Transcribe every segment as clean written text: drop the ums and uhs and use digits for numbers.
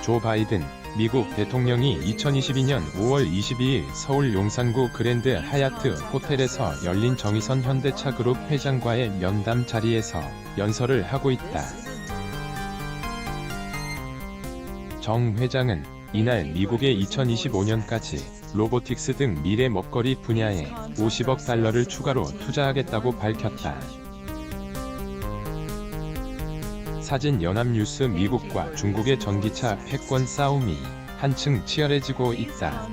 조 바이든 미국 대통령이 2022년 5월 22일 서울 용산구 그랜드 하얏트 호텔에서 열린 정의선 현대차 그룹 회장과의 면담 자리에서 연설을 하고 있다. 정 회장은 이날 미국의 2025년까지 로보틱스 등 미래 먹거리 분야에 50억 달러를 추가로 투자하겠다고 밝혔다. 사진 연합뉴스 미국과 중국의 전기차 패권 싸움이 한층 치열해지고 있다.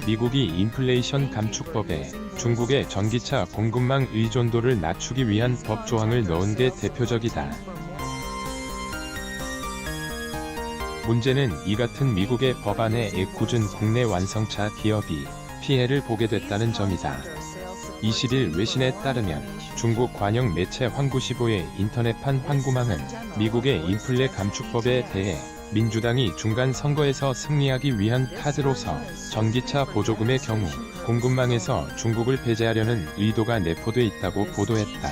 미국이 인플레이션 감축법에 중국의 전기차 공급망 의존도를 낮추기 위한 법 조항을 넣은 게 대표적이다. 문제는 이 같은 미국의 법안에 애꿎은 국내 완성차 기업이 피해를 보게 됐다는 점이다. 20일 외신에 따르면 중국 관영 매체 황구시보의 인터넷판 황구망은 미국의 인플레 감축법에 대해 민주당이 중간 선거에서 승리하기 위한 카드로서 전기차 보조금의 경우 공급망에서 중국을 배제하려는 의도가 내포돼 있다고 보도했다.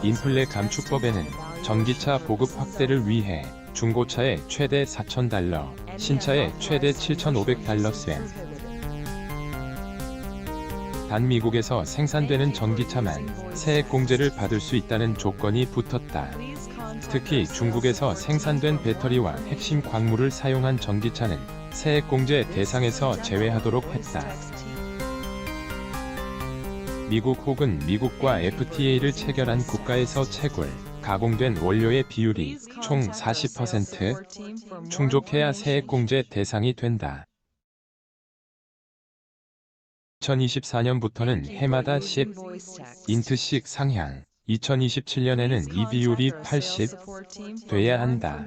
인플레 감축법에는 전기차 보급 확대를 위해 중고차에 최대 4,000달러, 신차에 최대 7,500달러 셈. 단 미국에서 생산되는 전기차만 세액공제를 받을 수 있다는 조건이 붙었다. 특히 중국에서 생산된 배터리와 핵심 광물을 사용한 전기차는 세액공제 대상에서 제외하도록 했다. 미국 혹은 미국과 FTA를 체결한 국가에서 채굴, 가공된 원료의 비율이 총 40% 충족해야 세액공제 대상이 된다. 2024년부터는 해마다 10인트씩 상향, 2027년에는 이 비율이 80 돼야 한다.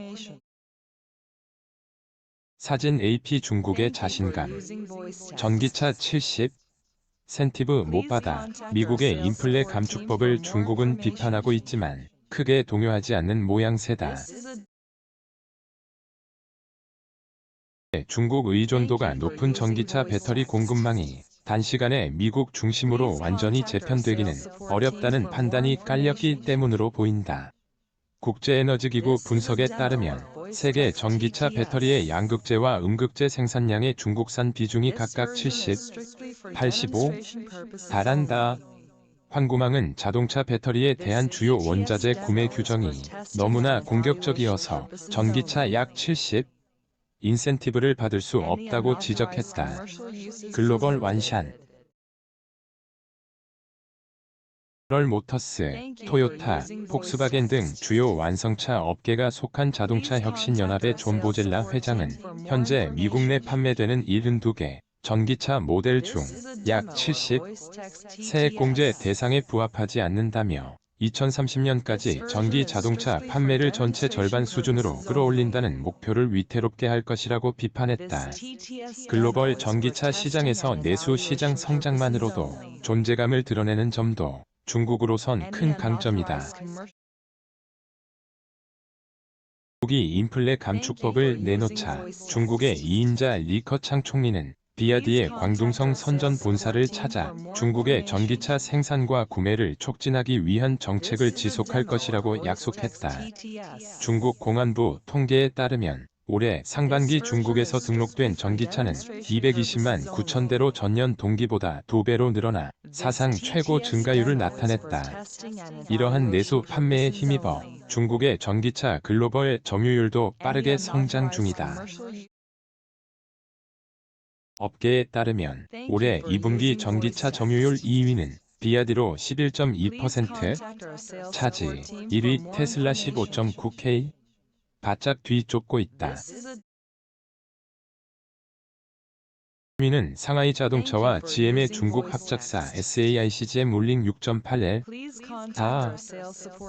사진 AP 중국의 자신감. 전기차 70 센티브 못 받아. 미국의 인플레 감축법을 중국은 비판하고 있지만 크게 동요하지 않는 모양새다. 중국 의존도가 높은 전기차 배터리 공급망이 단시간에 미국 중심으로 완전히 재편되기는 어렵다는 판단이 깔렸기 때문으로 보인다. 국제에너지기구 분석에 따르면 세계 전기차 배터리의 양극재와 음극재 생산량의 중국산 비중이 각각 70, 85 달한다. 황구망은 자동차 배터리에 대한 주요 원자재 구매 규정이 너무나 공격적이어서 전기차 약 70 인센티브를 받을 수 없다고 지적했다. 글로벌 완샨 제너럴모터스, 토요타, 폭스바겐 등 주요 완성차 업계가 속한 자동차 혁신연합의 존 보젤라 회장은 현재 미국 내 판매되는 72개 전기차 모델 중 약 70 세액공제 대상에 부합하지 않는다며 2030년까지 전기 자동차 판매를 전체 절반 수준으로 끌어올린다는 목표를 위태롭게 할 것이라고 비판했다. 글로벌 전기차 시장에서 내수 시장 성장만으로도 존재감을 드러내는 점도 중국으로선 큰 강점이다. 중국이 인플레 감축법을 내놓자 중국의 이인자 리커창 총리는 비야디의 광둥성 선전 본사를 찾아 중국의 전기차 생산과 구매를 촉진하기 위한 정책을 지속할 것이라고 약속했다. 중국 공안부 통계에 따르면 올해 상반기 중국에서 등록된 전기차는 220만 9천 대로 전년 동기보다 2배로 늘어나 사상 최고 증가율을 나타냈다. 이러한 내수 판매에 힘입어 중국의 전기차 글로벌 점유율도 빠르게 성장 중이다. 업계에 따르면 올해 2분기 전기차 점유율 2위는 비야디로 11.2% 차지, 1위 테슬라 15.9K, 바짝 뒤쫓고 있다. 3위는 상하이 자동차와 GM의 중국 합작사 SAICGM 롤링 6.8L,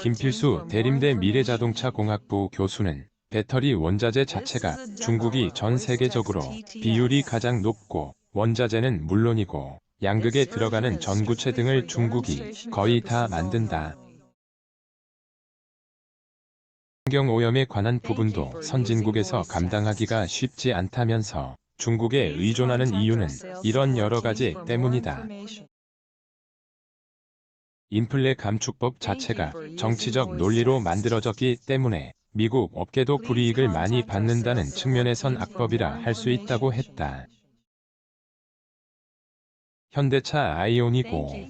김필수 대림대 미래자동차공학부 교수는 배터리 원자재 자체가 중국이 전 세계적으로 비율이 가장 높고 원자재는 물론이고 양극에 들어가는 전구체 등을 중국이 거의 다 만든다. 환경오염에 관한 부분도 선진국에서 감당하기가 쉽지 않다면서 중국에 의존하는 이유는 이런 여러 가지 때문이다. 인플레 감축법 자체가 정치적 논리로 만들어졌기 때문에 미국 업계도 불이익을 많이 받는다는 측면에선 악법이라 할 수 있다고 했다. 현대차 아이오닉 5.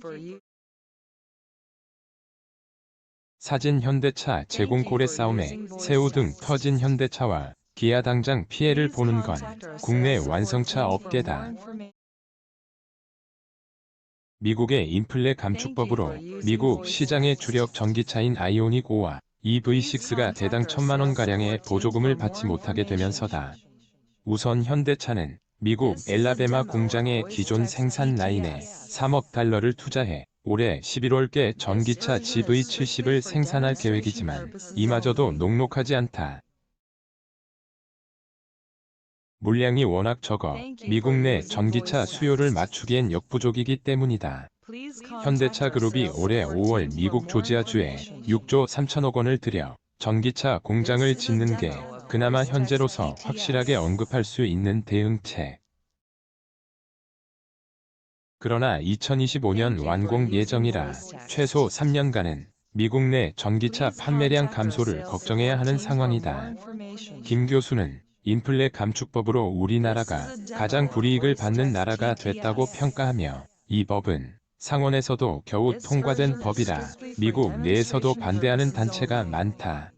사진 현대차 제공콜의 싸움에 새우 등 터진 현대차와 기아 당장 피해를 보는 건 국내 완성차 업계다. 미국의 인플레 감축법으로 미국 시장의 주력 전기차인 아이오닉 5와 EV6가 대당 1,000만원가량의 보조금을 받지 못하게 되면서다. 우선 현대차는 미국 엘라베마 공장의 기존 생산 라인에 3억 달러를 투자해 올해 11월께 전기차 GV70을 생산할 계획이지만 이마저도 녹록하지 않다. 물량이 워낙 적어 미국 내 전기차 수요를 맞추기엔 역부족이기 때문이다. 현대차 그룹이 올해 5월 미국 조지아주에 6조 3천억 원을 들여 전기차 공장을 짓는 게 그나마 현재로서 확실하게 언급할 수 있는 대응책. 그러나 2025년 완공 예정이라 최소 3년간은 미국 내 전기차 판매량 감소를 걱정해야 하는 상황이다. 김 교수는 인플레 감축법으로 우리나라가 가장 불이익을 받는 나라가 됐다고 평가하며 이 법은 상원에서도 겨우 통과된 법이라 미국 내에서도 반대하는 단체가 많다.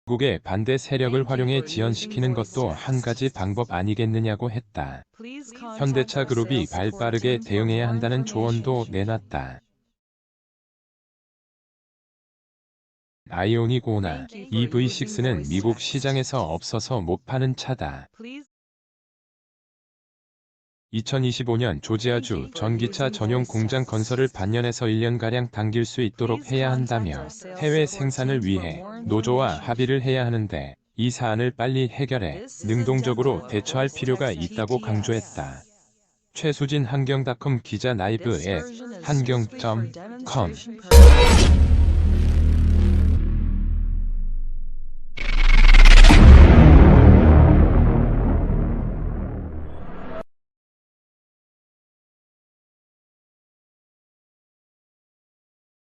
미국의 반대 세력을 활용해 지연시키는 것도 한 가지 방법 아니겠느냐고 했다. 현대차 그룹이 발빠르게 대응해야 한다는 조언도 내놨다. 아이오닉 5나 EV6는 미국 시장에서 없어서 못 파는 차다. 2025년 조지아주 전기차 전용 공장 건설을 반년에서 1년가량 당길 수 있도록 해야 한다며 해외 생산을 위해 노조와 합의를 해야 하는데 이 사안을 빨리 해결해 능동적으로 대처할 필요가 있다고 강조했다. 최수진 한경닷컴 기자 라이브 @한경.com